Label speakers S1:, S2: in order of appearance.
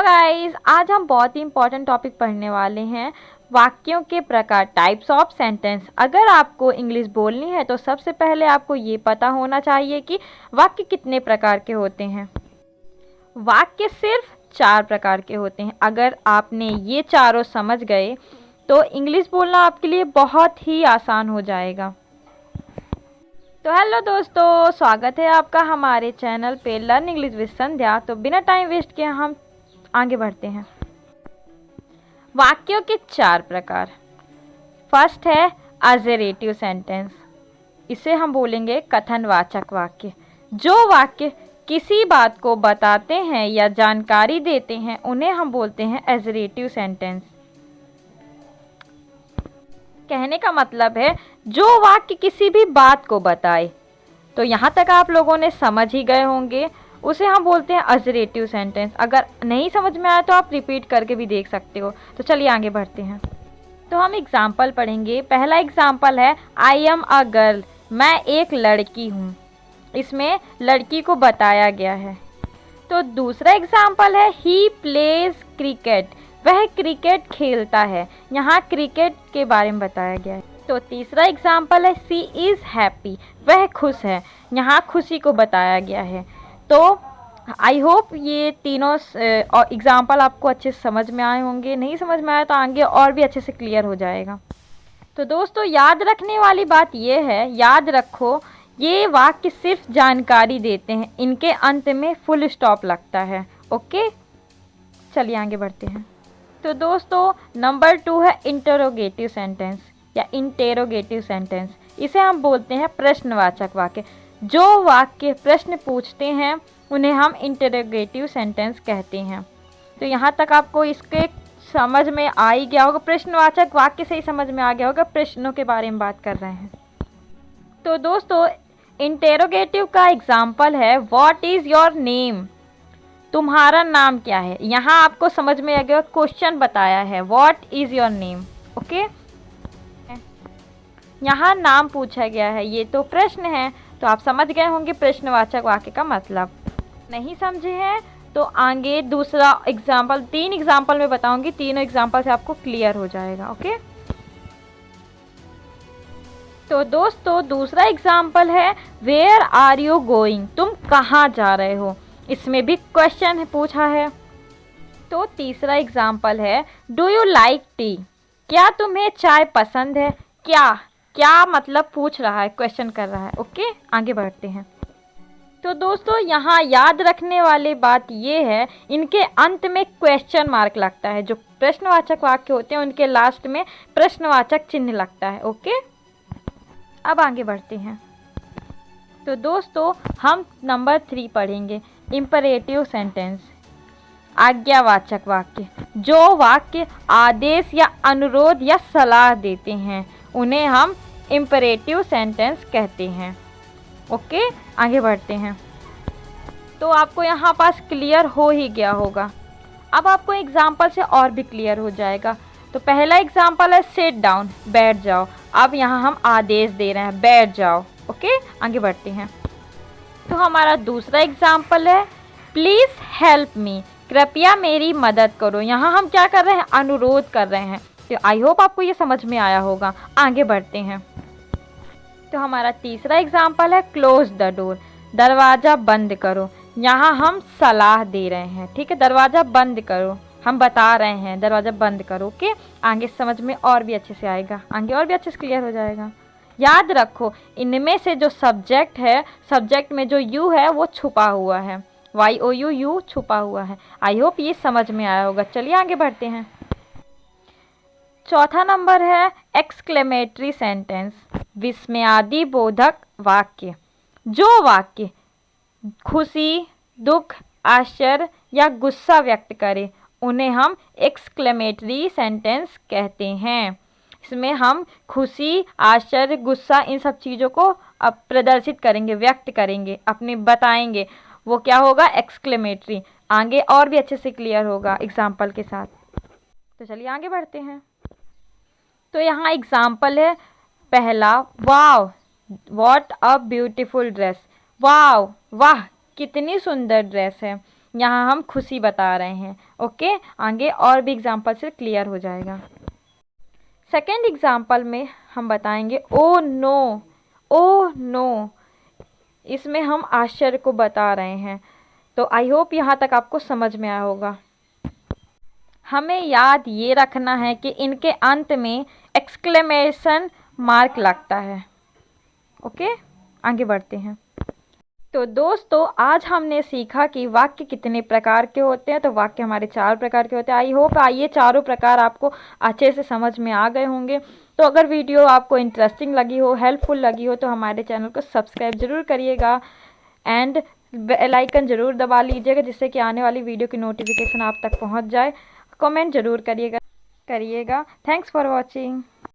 S1: Guys, आज हम बहुत ही इंपॉर्टेंट टॉपिक पढ़ने वाले हैं, वाक्यों के प्रकार, टाइप्स ऑफ सेंटेंस। अगर आपको इंग्लिश बोलनी है तो सबसे पहले आपको ये पता होना चाहिए कि वाक्य कितने प्रकार के होते हैं। वाक्य सिर्फ 4 प्रकार के होते हैं। अगर आपने ये चारों समझ गए तो इंग्लिश बोलना आपके लिए बहुत ही आसान हो जाएगा। तो हेलो दोस्तों, स्वागत है आपका हमारे चैनल पे लर्न इंग्लिश विद संध्या। तो बिना टाइम वेस्ट किए हम आगे बढ़ते हैं। वाक्यों के 4 प्रकार। फर्स्ट है अजरेटिव सेंटेंस। इसे हम बोलेंगे कथनवाचक वाक्य। जो वाक्य किसी बात को बताते हैं या जानकारी देते हैं उन्हें हम बोलते हैं अजरेटिव सेंटेंस। कहने का मतलब है जो वाक्य किसी भी बात को बताए। तो यहाँ तक आप लोगों ने समझ ही गए होंगे, उसे हम बोलते हैं अजरेटिव सेंटेंस। अगर नहीं समझ में आया तो आप रिपीट करके भी देख सकते हो। तो चलिए आगे बढ़ते हैं। तो हम एग्जाम्पल पढ़ेंगे। पहला एग्जाम्पल है आई एम अ गर्ल, मैं एक लड़की हूँ। इसमें लड़की को बताया गया है। तो दूसरा एग्जाम्पल है ही प्लेज क्रिकेट, वह क्रिकेट खेलता है। यहाँ क्रिकेट के बारे में बताया गया है। तो तीसरा एग्जाम्पल है सी इज़ हैप्पी, वह खुश है। यहाँ खुशी को बताया गया है। तो आई होप ये तीनों एग्जाम्पल आपको अच्छे से समझ में आए होंगे। नहीं समझ में आया तो आगे और भी अच्छे से क्लियर हो जाएगा। तो दोस्तों, याद रखने वाली बात ये है, याद रखो ये वाक्य सिर्फ जानकारी देते हैं, इनके अंत में फुल स्टॉप लगता है। ओके, चलिए आगे बढ़ते हैं। तो दोस्तों, नंबर 2 है इंटरोगेटिव सेंटेंस या इंटेरोगेटिव सेंटेंस। इसे हम बोलते हैं प्रश्नवाचक वाक्य। जो वाक्य प्रश्न पूछते हैं उन्हें हम इंटरोगेटिव सेंटेंस कहते हैं। तो यहाँ तक आपको इसके समझ में आ ही गया होगा। प्रश्नवाचक वाक्य से ही समझ में आ गया होगा, प्रश्नों के बारे में बात कर रहे हैं। तो दोस्तों, इंटेरोगेटिव का एग्जाम्पल है व्हाट इज़ योर नेम, तुम्हारा नाम क्या है। यहाँ आपको समझ में आ गया, क्वेश्चन बताया है what is your name. Okay, यहाँ नाम पूछा गया है, ये तो प्रश्न है। तो आप समझ गए होंगे प्रश्नवाचक वाक्य का मतलब। नहीं समझे हैं तो आगे दूसरा एग्जाम्पल, 3 एग्जाम्पल में बताऊंगी, तीनों एग्जाम्पल से आपको क्लियर हो जाएगा। ओके, तो दोस्तों दूसरा एग्जाम्पल है वेयर आर यू गोइंग, तुम कहाँ जा रहे हो। इसमें भी क्वेश्चन पूछा है। तो तीसरा एग्जाम्पल है डू यू लाइक टी, क्या तुम्हें चाय पसंद है। क्या मतलब पूछ रहा है, क्वेश्चन कर रहा है। ओके, आगे बढ़ते हैं। तो दोस्तों, यहाँ याद रखने वाली बात ये है, इनके अंत में क्वेश्चन मार्क लगता है। जो प्रश्नवाचक वाक्य होते हैं उनके लास्ट में प्रश्नवाचक चिन्ह लगता है। ओके, अब आगे बढ़ते हैं। तो दोस्तों, हम नंबर 3 पढ़ेंगे इंपरेटिव सेंटेंस, आज्ञावाचक वाक्य। जो वाक्य आदेश या अनुरोध या सलाह देते हैं उन्हें हम इंपरेटिव सेंटेंस कहते हैं। ओके, आगे बढ़ते हैं। तो आपको यहाँ पास क्लियर हो ही गया होगा। अब आपको एग्जाम्पल से और भी क्लियर हो जाएगा। तो पहला एग्जाम्पल है सिट डाउन, बैठ जाओ। अब यहाँ हम आदेश दे रहे हैं बैठ जाओ। ओके, आगे बढ़ते हैं। तो हमारा दूसरा एग्जाम्पल है प्लीज़ हेल्प मी, कृपया मेरी मदद करो। यहाँ हम क्या कर रहे हैं, अनुरोध कर रहे हैं। तो आई होप आपको ये समझ में आया होगा। आगे बढ़ते हैं। तो हमारा तीसरा एग्जाम्पल है क्लोज द डोर, दरवाज़ा बंद करो। यहाँ हम सलाह दे रहे हैं। ठीक है, दरवाज़ा बंद करो, हम बता रहे हैं दरवाज़ा बंद करो। ओके, आगे समझ में और भी अच्छे से आएगा, आगे और भी अच्छे से क्लियर हो जाएगा। याद रखो इनमें से जो सब्जेक्ट है, सब्जेक्ट में जो यू है वो छुपा हुआ है, YOU, यू छुपा हुआ है। आई होप ये समझ में आया होगा। चलिए आगे बढ़ते हैं। चौथा नंबर है एक्सक्लेमेटरी सेंटेंस, विस्मयादि बोधक वाक्य। जो वाक्य खुशी, दुख, आश्चर्य या गुस्सा व्यक्त करे उन्हें हम एक्सक्लेमेटरी सेंटेंस कहते हैं। इसमें हम खुशी, आश्चर्य, गुस्सा इन सब चीज़ों को अब प्रदर्शित करेंगे, व्यक्त करेंगे, अपने बताएंगे। वो क्या होगा, एक्सक्लेमेटरी। आगे और भी अच्छे से क्लियर होगा एग्जाम्पल के साथ। तो चलिए आगे बढ़ते हैं। तो यहाँ एग्जाम्पल है पहला वाव, व्हाट अ ब्यूटीफुल ड्रेस। वाव, वाह कितनी सुंदर ड्रेस है। यहाँ हम खुशी बता रहे हैं। ओके, आगे और भी एग्जाम्पल से क्लियर हो जाएगा। सेकेंड एग्जाम्पल में हम बताएंगे ओ नो। ओ नो, इसमें हम आश्चर्य को बता रहे हैं। तो आई होप यहाँ तक आपको समझ में आया होगा। हमें याद ये रखना है कि इनके अंत में एक्सक्लेमेशन मार्क लगता है। ओके, आगे बढ़ते हैं। तो दोस्तों, आज हमने सीखा कि वाक्य कितने प्रकार के होते हैं। तो वाक्य हमारे 4 प्रकार के होते हैं। आई होप ये चारों प्रकार आपको अच्छे से समझ में आ गए होंगे। तो अगर वीडियो आपको इंटरेस्टिंग लगी हो, हेल्पफुल लगी हो, तो हमारे चैनल को सब्सक्राइब ज़रूर करिएगा एंड बेल आइकन ज़रूर दबा लीजिएगा, जिससे कि आने वाली वीडियो की नोटिफिकेशन आप तक पहुँच जाए। कमेंट ज़रूर करिएगा। Thanks for watching.